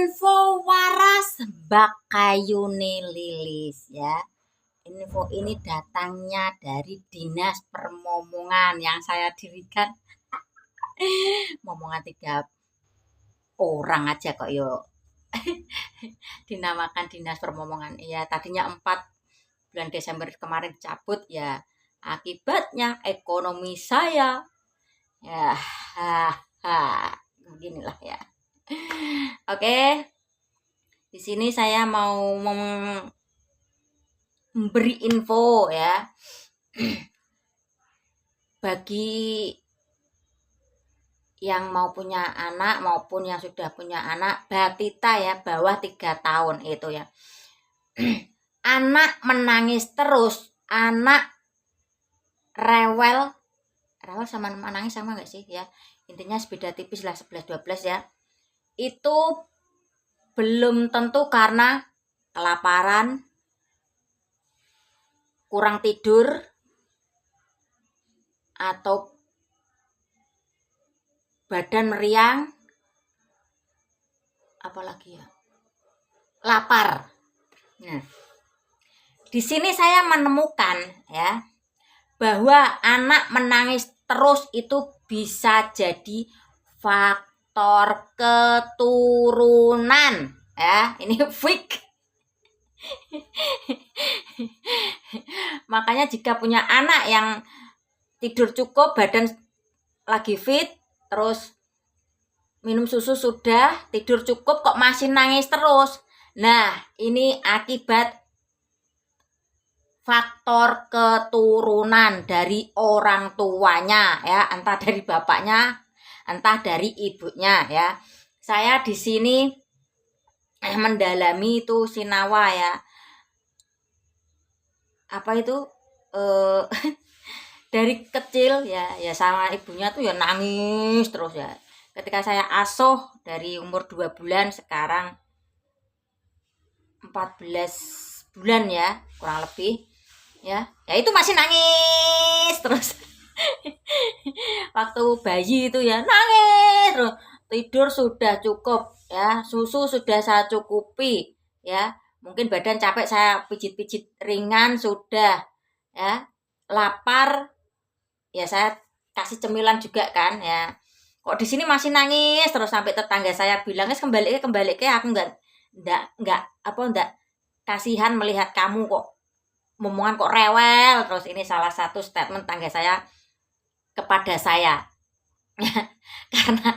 Info waras bak kayune lilis ya. Info ini datangnya dari Dinas Permomongan yang saya dirikan. Momongan 3 orang aja kok yo dinamakan Dinas Permomongan. Ya tadinya 4 bulan Desember kemarin cabut ya. Akibatnya ekonomi saya ya beginilah ya. Oke, di sini saya mau memberi info ya bagi yang mau punya anak maupun yang sudah punya anak batita ya bawah 3 tahun itu ya. Anak menangis terus, anak rewel sama menangis sama enggak sih ya? Intinya beda tipis lah 11-12 ya. Itu belum tentu karena kelaparan, kurang tidur, atau badan meriang, apalagi ya, lapar. Nah, di sini saya menemukan ya bahwa anak menangis terus itu bisa jadi faktor keturunan ya. Ini fix. Makanya jika punya anak yang tidur cukup, badan lagi fit, terus minum susu sudah, tidur cukup kok masih nangis terus. Nah, ini akibat faktor keturunan dari orang tuanya ya, entah dari bapaknya, entah dari ibunya ya. Saya di sini mendalami itu sinawa ya. Apa itu? Dari kecil ya sama ibunya tuh ya nangis terus ya. Ketika saya asuh dari umur 2 bulan sekarang 14 bulan ya, kurang lebih ya itu masih nangis terus. Waktu bayi itu ya nangis terus, tidur sudah cukup ya, susu sudah saya cukupi ya, mungkin badan capek saya pijit-pijit ringan sudah ya, lapar ya saya kasih cemilan juga kan ya. Kok di sini masih nangis terus, sampai tetangga saya bilang, kembali ke aku enggak kasihan melihat kamu kok momongan kok rewel terus. Ini salah satu statement tangga saya kepada saya. Karena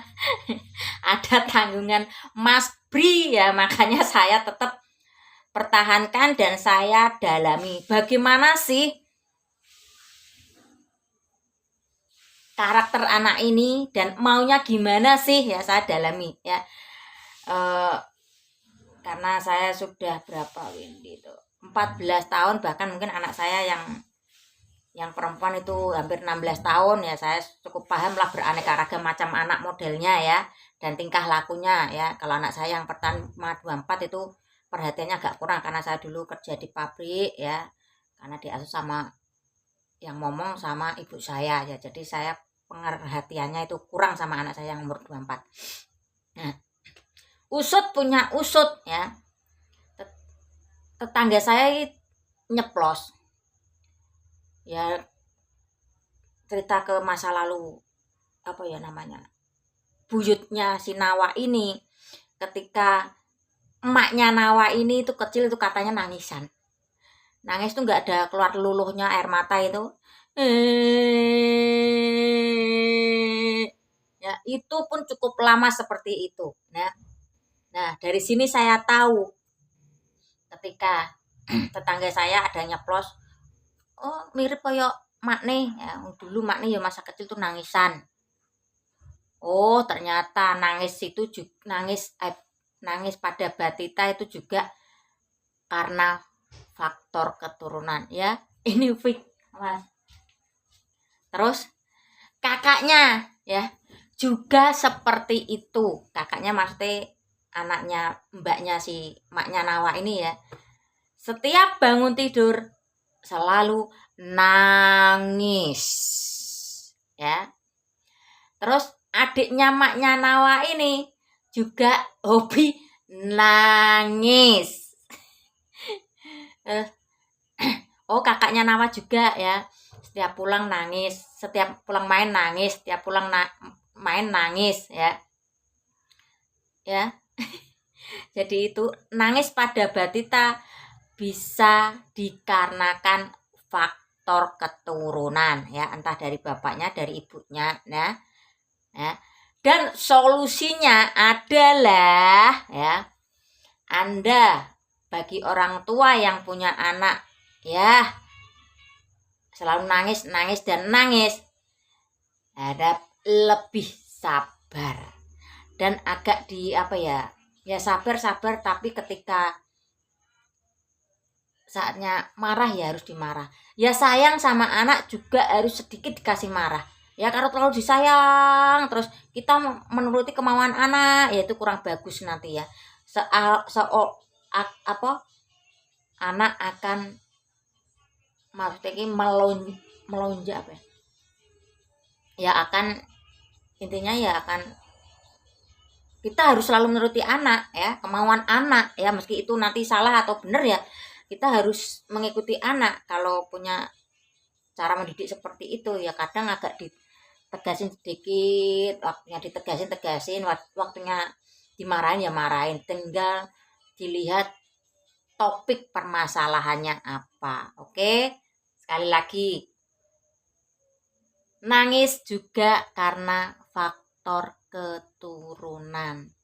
ada tanggungan Mas Bri ya, makanya saya tetap pertahankan dan saya dalami bagaimana sih karakter anak ini dan maunya gimana sih ya, saya dalami ya. Karena saya sudah berapa Windy itu 14 tahun, bahkan mungkin anak saya yang perempuan itu hampir 16 tahun ya, saya cukup paham lah beraneka ragam macam anak modelnya ya dan tingkah lakunya ya. Kalau anak saya yang pertama 24 itu perhatiannya agak kurang karena saya dulu kerja di pabrik ya, karena diasuh sama yang momong sama ibu saya ya, jadi saya perhatiannya itu kurang sama anak saya yang umur 24. Nah, usut punya usut ya, tetangga saya nyeplos ya, cerita ke masa lalu apa ya namanya, buyutnya si Nawa ini. Ketika emaknya Nawa ini itu kecil itu katanya nangisan, nangis tuh nggak ada keluar luluhnya air mata itu ya, itu pun cukup lama seperti itu. Nah dari sini saya tahu ketika tetangga saya ada nyeplos, oh mirip kayak makne ya, dulu makne ya masa kecil tuh nangisan. Oh ternyata nangis itu juga nangis pada batita itu juga karena faktor keturunan ya. Ini fix Mas. Terus kakaknya ya juga seperti itu. Kakaknya maksudnya anaknya mbaknya si maknya Nawa ini ya, setiap bangun tidur selalu nangis ya. Terus adiknya maknya Nawa ini juga hobi nangis. Eh, oh, kakaknya Nawa juga ya. Setiap pulang nangis, setiap pulang main nangis, setiap pulang main nangis ya. Ya. Jadi itu nangis pada Batita bisa dikarenakan faktor keturunan ya, entah dari bapaknya, dari ibunya ya. Dan solusinya adalah ya, Anda bagi orang tua yang punya anak ya selalu nangis dan nangis, harap lebih sabar dan agak ya sabar tapi ketika saatnya marah ya harus dimarah. Ya sayang sama anak juga harus sedikit dikasih marah. Ya kalau terlalu disayang terus kita menuruti kemauan anak ya itu kurang bagus nanti ya. Anak akan maksudnya melonjak apa ya? Ya akan intinya ya akan kita harus selalu menuruti anak ya, kemauan anak ya, meski itu nanti salah atau benar ya kita harus mengikuti anak. Kalau punya cara mendidik seperti itu ya kadang agak ditegasin sedikit, waktunya ditegasin, waktunya dimarahin ya marahin, tinggal dilihat topik permasalahannya apa. Oke, sekali lagi nangis juga karena faktor keturunan.